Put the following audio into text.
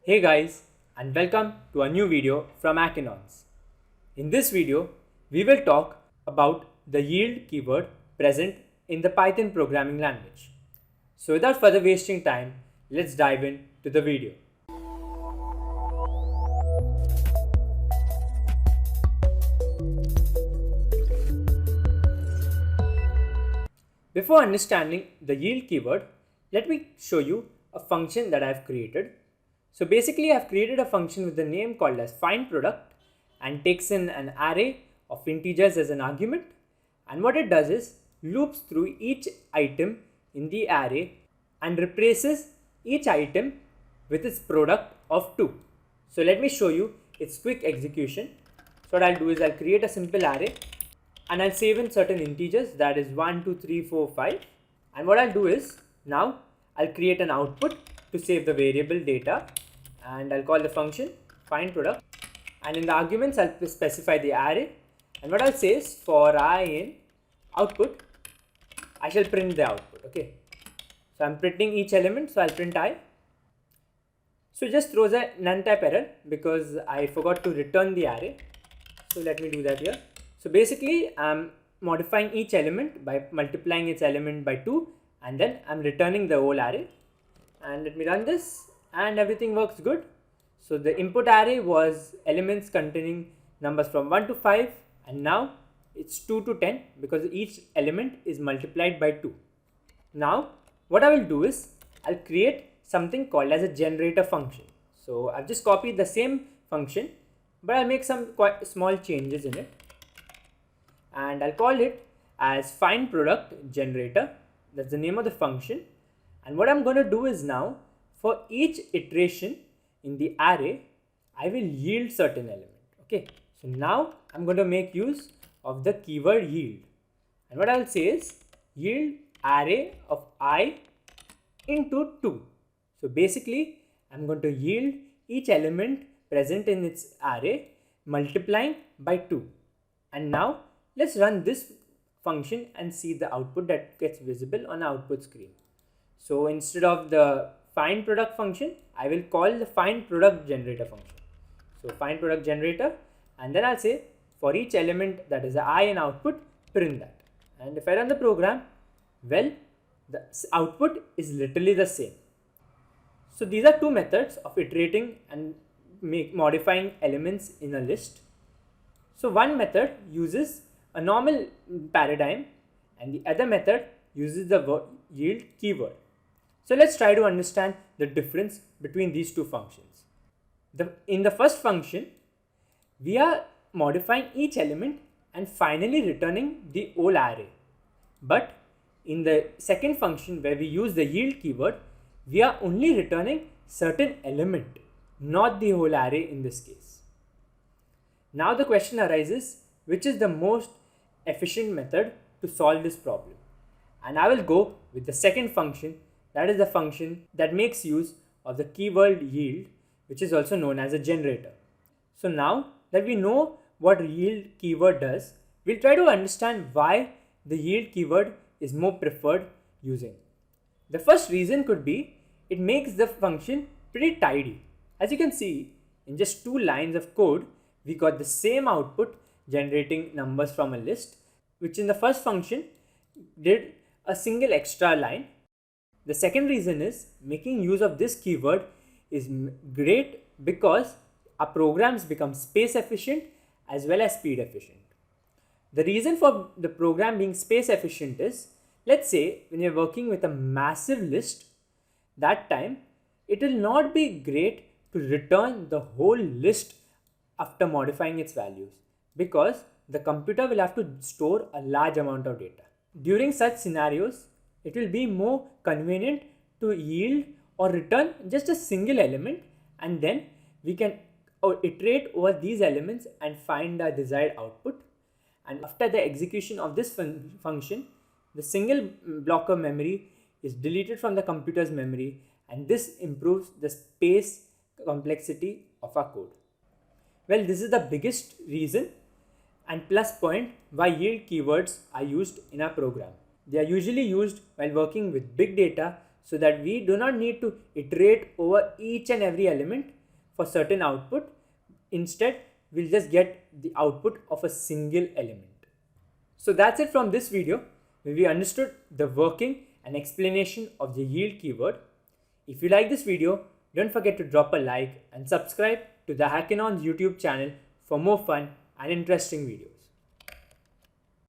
Hey guys, and welcome to a new video from Akinons. In this video, we will talk about the yield keyword present in the Python programming language. So without further wasting time, let's dive into the video. Before understanding the yield keyword, let me show you a function that I've created. So basically I've created a function with the name called as findProduct and takes in an array of integers as an argument, and what it does is loops through each item in the array and replaces each item with its product of 2. So let me show you its quick execution. So what I'll do is I'll create a simple array and I'll save in certain integers, that is 1, 2, 3, 4, 5. And what I'll do is now I'll create an output to save the variable data, and I'll call the function findProduct, and in the arguments I'll specify the array, and what I'll say is for I in output I shall print the output. Okay, so I'm printing each element, so I'll print I. So it just throws a none type error because I forgot to return the array. So let me do that here. So basically I'm modifying each element by multiplying its element by 2, and then I'm returning the whole array. And let me run this, and everything works good. So the input array was elements containing numbers from 1 to 5, and now it's 2 to 10 because each element is multiplied by 2. Now what I will do is I'll create something called as a generator function. So I've just copied the same function, but I'll make some quite small changes in it, and I'll call it as findProduct generator. That's the name of the function. And what I'm going to do is now for each iteration in the array I will yield certain element. Okay, so now I'm going to make use of the keyword yield, and what I'll say is yield array of I into 2. So basically I'm going to yield each element present in its array multiplying by 2. And now let's run this function and see the output that gets visible on the output screen. So instead of the findProduct function, I will call the findProduct generator function. So findProduct generator, and then I'll say for each element that is I in output, print that. And if I run the program, well, the output is literally the same. So these are two methods of iterating and modifying elements in a list. So one method uses a normal paradigm and the other method uses the yield keyword. So let's try to understand the difference between these two functions. In the first function, we are modifying each element and finally returning the whole array. But in the second function where we use the yield keyword, we are only returning certain element, not the whole array in this case. Now the question arises, which is the most efficient method to solve this problem? And I will go with the second function, that is the function that makes use of the keyword yield, which is also known as a generator. So now that we know what yield keyword does, we'll try to understand why the yield keyword is more preferred using. The first reason could be it makes the function pretty tidy. As you can see, in just 2 lines of code, we got the same output generating numbers from a list, which in the first function did a single extra line. The second reason is making use of this keyword is great because our programs become space efficient as well as speed efficient. The reason for the program being space efficient is, let's say when you're working with a massive list, that time it will not be great to return the whole list after modifying its values because the computer will have to store a large amount of data. During such scenarios, it will be more convenient to yield or return just a single element, and then we can iterate over these elements and find the desired output. And after the execution of this function, the single block of memory is deleted from the computer's memory, and this improves the space complexity of our code. Well, this is the biggest reason and plus point why yield keywords are used in our program. They are usually used while working with big data so that we do not need to iterate over each and every element for certain output. Instead, we'll just get the output of a single element. So that's it from this video, where we understood the working and explanation of the yield keyword. If you like this video, don't forget to drop a like and subscribe to the Hackinon's YouTube channel for more fun and interesting videos.